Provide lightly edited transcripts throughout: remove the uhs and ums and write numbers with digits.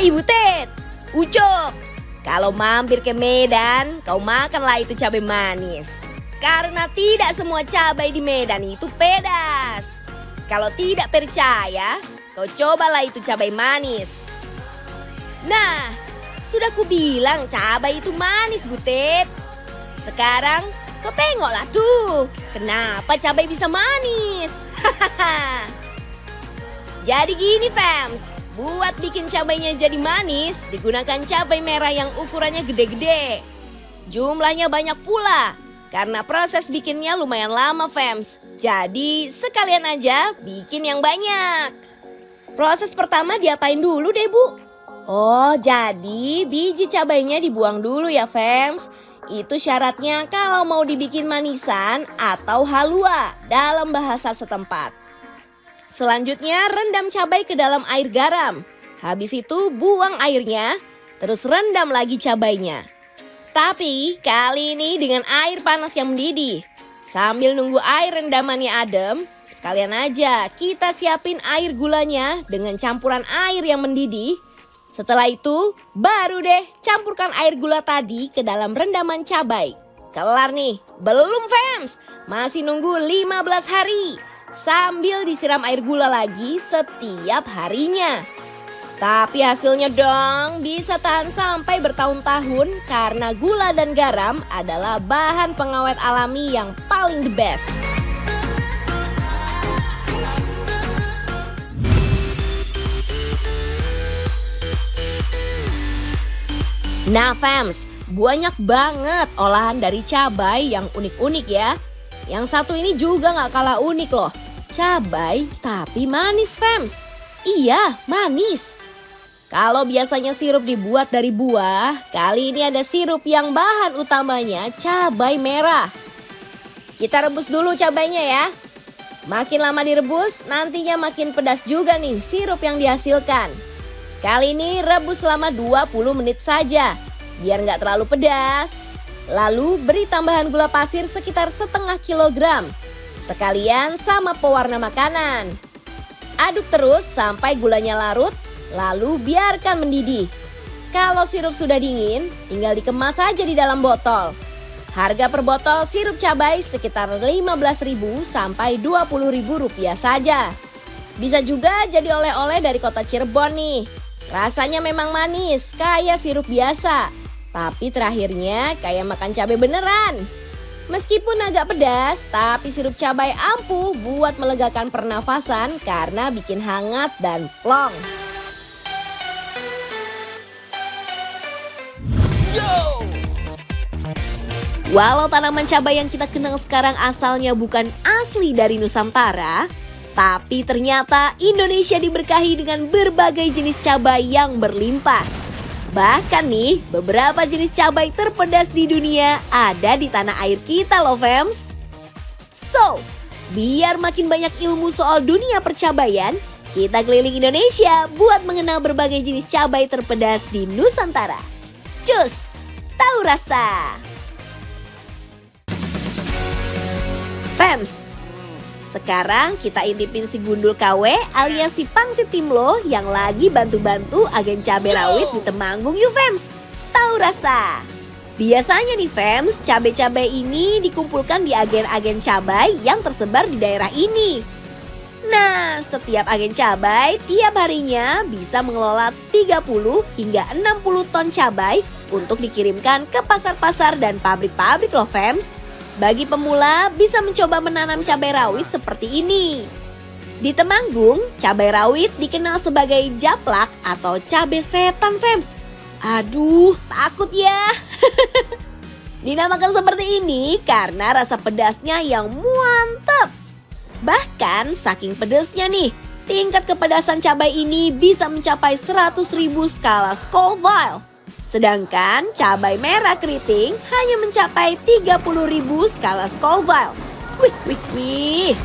Hei Butet, Ucok, kalau mampir ke Medan, kau makanlah itu cabai manis. Karena tidak semua cabai di Medan itu pedas. Kalau tidak percaya, kau cobalah itu cabai manis. Nah, sudah kubilang cabai itu manis, Butet. Sekarang kau tengoklah tuh, kenapa cabai bisa manis. Jadi gini fams, buat bikin cabainya jadi manis, digunakan cabai merah yang ukurannya gede-gede. Jumlahnya banyak pula, karena proses bikinnya lumayan lama fams. Jadi sekalian aja bikin yang banyak. Proses pertama diapain dulu deh Bu? Oh jadi biji cabainya dibuang dulu ya fams. Itu syaratnya kalau mau dibikin manisan atau halua dalam bahasa setempat. Selanjutnya rendam cabai ke dalam air garam. Habis itu buang airnya, terus rendam lagi cabainya. Tapi kali ini dengan air panas yang mendidih. Sambil nunggu air rendamannya adem, sekalian aja kita siapin air gulanya dengan campuran air yang mendidih. Setelah itu baru deh campurkan air gula tadi ke dalam rendaman cabai. Kelar nih, belum fams, masih nunggu 15 hari. Sambil disiram air gula lagi setiap harinya. Tapi hasilnya dong bisa tahan sampai bertahun-tahun karena gula dan garam adalah bahan pengawet alami yang paling the best. Nah fams, banyak banget olahan dari cabai yang unik-unik ya. Yang satu ini juga gak kalah unik loh. Cabai tapi manis fams. Iya manis. Kalau biasanya sirup dibuat dari buah, kali ini ada sirup yang bahan utamanya cabai merah. Kita rebus dulu cabainya ya. Makin lama direbus, nantinya makin pedas juga nih sirup yang dihasilkan. Kali ini rebus selama 20 menit saja, biar nggak terlalu pedas. Lalu beri tambahan gula pasir sekitar setengah kilogram. Sekalian sama pewarna makanan. Aduk terus sampai gulanya larut, lalu biarkan mendidih. Kalau sirup sudah dingin, tinggal dikemas saja di dalam botol. Harga per botol sirup cabai sekitar Rp15.000 sampai Rp20.000 saja. Bisa juga jadi oleh-oleh dari kota Cirebon nih. Rasanya memang manis, kayak sirup biasa. Tapi terakhirnya kayak makan cabai beneran. Meskipun agak pedas, tapi sirup cabai ampuh buat melegakan pernafasan karena bikin hangat dan plong. Walau tanaman cabai yang kita kenal sekarang asalnya bukan asli dari Nusantara, tapi ternyata Indonesia diberkahi dengan berbagai jenis cabai yang berlimpah. Bahkan nih, beberapa jenis cabai terpedas di dunia ada di tanah air kita loh fams. So, biar makin banyak ilmu soal dunia percabaian, kita keliling Indonesia buat mengenal berbagai jenis cabai terpedas di Nusantara. Cus, tahu rasa! Fams, sekarang kita intipin si Gundul KW alias si Pangsit Timlo yang lagi bantu-bantu agen cabai rawit di Temanggung yuk fams. Tahu rasa? Biasanya nih fams, cabai-cabai ini dikumpulkan di agen-agen cabai yang tersebar di daerah ini. Nah, setiap agen cabai tiap harinya bisa mengelola 30 hingga 60 ton cabai untuk dikirimkan ke pasar-pasar dan pabrik-pabrik loh fams. Bagi pemula bisa mencoba menanam cabai rawit seperti ini. Di Temanggung, cabai rawit dikenal sebagai japlak atau cabai setan fams. Aduh, takut ya. Dinamakan seperti ini karena rasa pedasnya yang mantap. Bahkan saking pedasnya nih, tingkat kepedasan cabai ini bisa mencapai 100.000 skala Scoville. Sedangkan cabai merah keriting hanya mencapai 30.000 skala Scoville. Wih.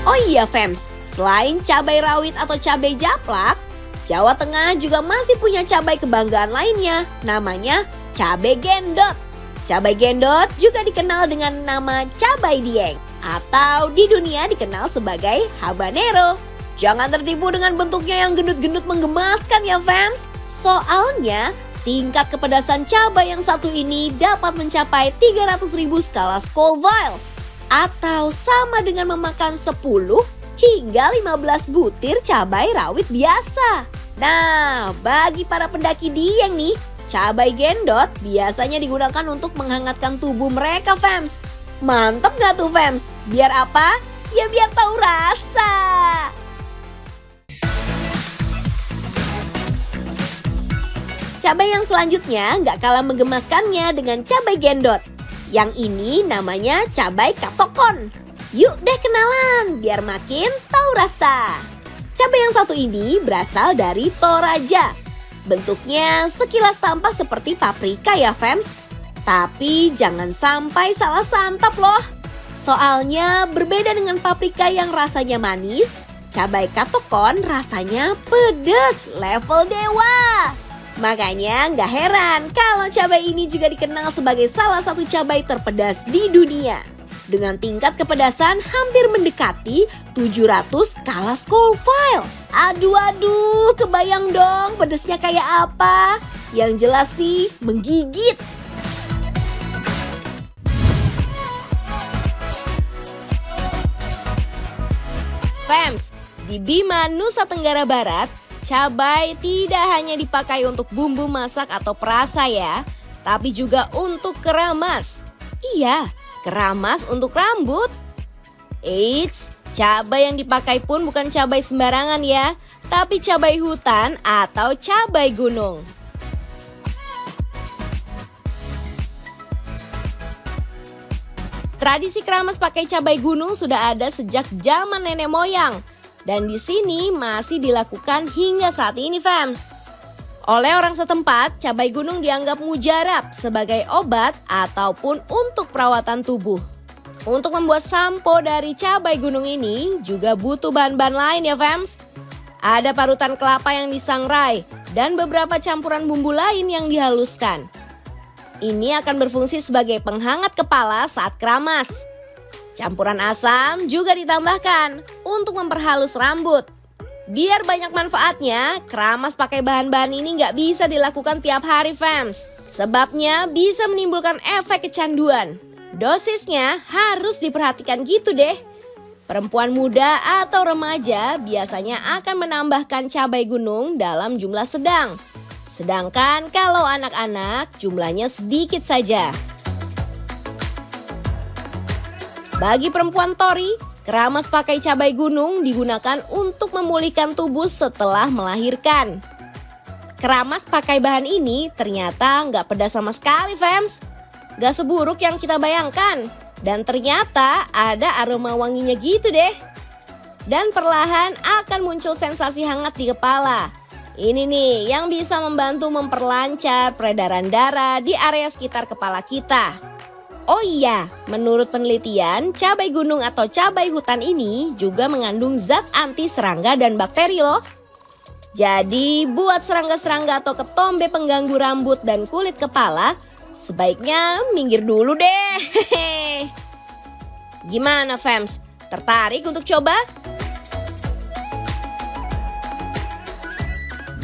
Oh iya fams, selain cabai rawit atau cabai japlak, Jawa Tengah juga masih punya cabai kebanggaan lainnya, namanya cabai gendot. Cabai gendot juga dikenal dengan nama cabai dieng. atau di dunia dikenal sebagai habanero. Jangan tertipu dengan bentuknya yang gendut-gendut menggemaskan ya fams. Soalnya tingkat kepedasan cabai yang satu ini dapat mencapai 300.000 skala Scoville atau sama dengan memakan 10 hingga 15 butir cabai rawit biasa. Nah, bagi para pendaki Dieng nih, cabai gendot biasanya digunakan untuk menghangatkan tubuh mereka fams. Mantap gak tuh fams? Biar apa? Ya biar tahu rasa. Cabai yang selanjutnya nggak kalah menggemaskannya dengan cabai gendot. Yang ini namanya cabai katokon. Yuk deh kenalan, biar makin tahu rasa. Cabai yang satu ini berasal dari Toraja. Bentuknya sekilas tampak seperti paprika ya fams. Tapi jangan sampai salah santap loh. Soalnya berbeda dengan paprika yang rasanya manis, cabai katokon rasanya pedas level dewa. Makanya nggak heran kalau cabai ini juga dikenal sebagai salah satu cabai terpedas di dunia. Dengan tingkat kepedasan hampir mendekati 700 skala Scoville. Aduh, kebayang dong pedasnya kayak apa? Yang jelas sih menggigit. Fams, di Bima, Nusa Tenggara Barat, cabai tidak hanya dipakai untuk bumbu masak atau perasa ya, tapi juga untuk keramas. Iya, keramas untuk rambut. Eits, cabai yang dipakai pun bukan cabai sembarangan ya, tapi cabai hutan atau cabai gunung. Tradisi keramas pakai cabai gunung sudah ada sejak zaman nenek moyang. Dan di sini masih dilakukan hingga saat ini fams. Oleh orang setempat, cabai gunung dianggap mujarab sebagai obat ataupun untuk perawatan tubuh. Untuk membuat sampo dari cabai gunung ini juga butuh bahan-bahan lain ya fams. Ada parutan kelapa yang disangrai dan beberapa campuran bumbu lain yang dihaluskan. Ini akan berfungsi sebagai penghangat kepala saat keramas. Campuran asam juga ditambahkan untuk memperhalus rambut. Biar banyak manfaatnya, keramas pakai bahan-bahan ini nggak bisa dilakukan tiap hari fams. Sebabnya bisa menimbulkan efek kecanduan. Dosisnya harus diperhatikan gitu deh. Perempuan muda atau remaja biasanya akan menambahkan cabai gunung dalam jumlah sedang. Sedangkan kalau anak-anak jumlahnya sedikit saja. Bagi perempuan tori, keramas pakai cabai gunung digunakan untuk memulihkan tubuh setelah melahirkan. Keramas pakai bahan ini ternyata nggak pedas sama sekali fams. Nggak seburuk yang kita bayangkan. Dan ternyata ada aroma wanginya gitu deh. Dan perlahan akan muncul sensasi hangat di kepala. Ini nih yang bisa membantu memperlancar peredaran darah di area sekitar kepala kita. Oh iya, menurut penelitian, cabai gunung atau cabai hutan ini juga mengandung zat anti serangga dan bakteri loh. Jadi buat serangga-serangga atau ketombe pengganggu rambut dan kulit kepala, sebaiknya minggir dulu deh. Gimana fams? Tertarik untuk coba?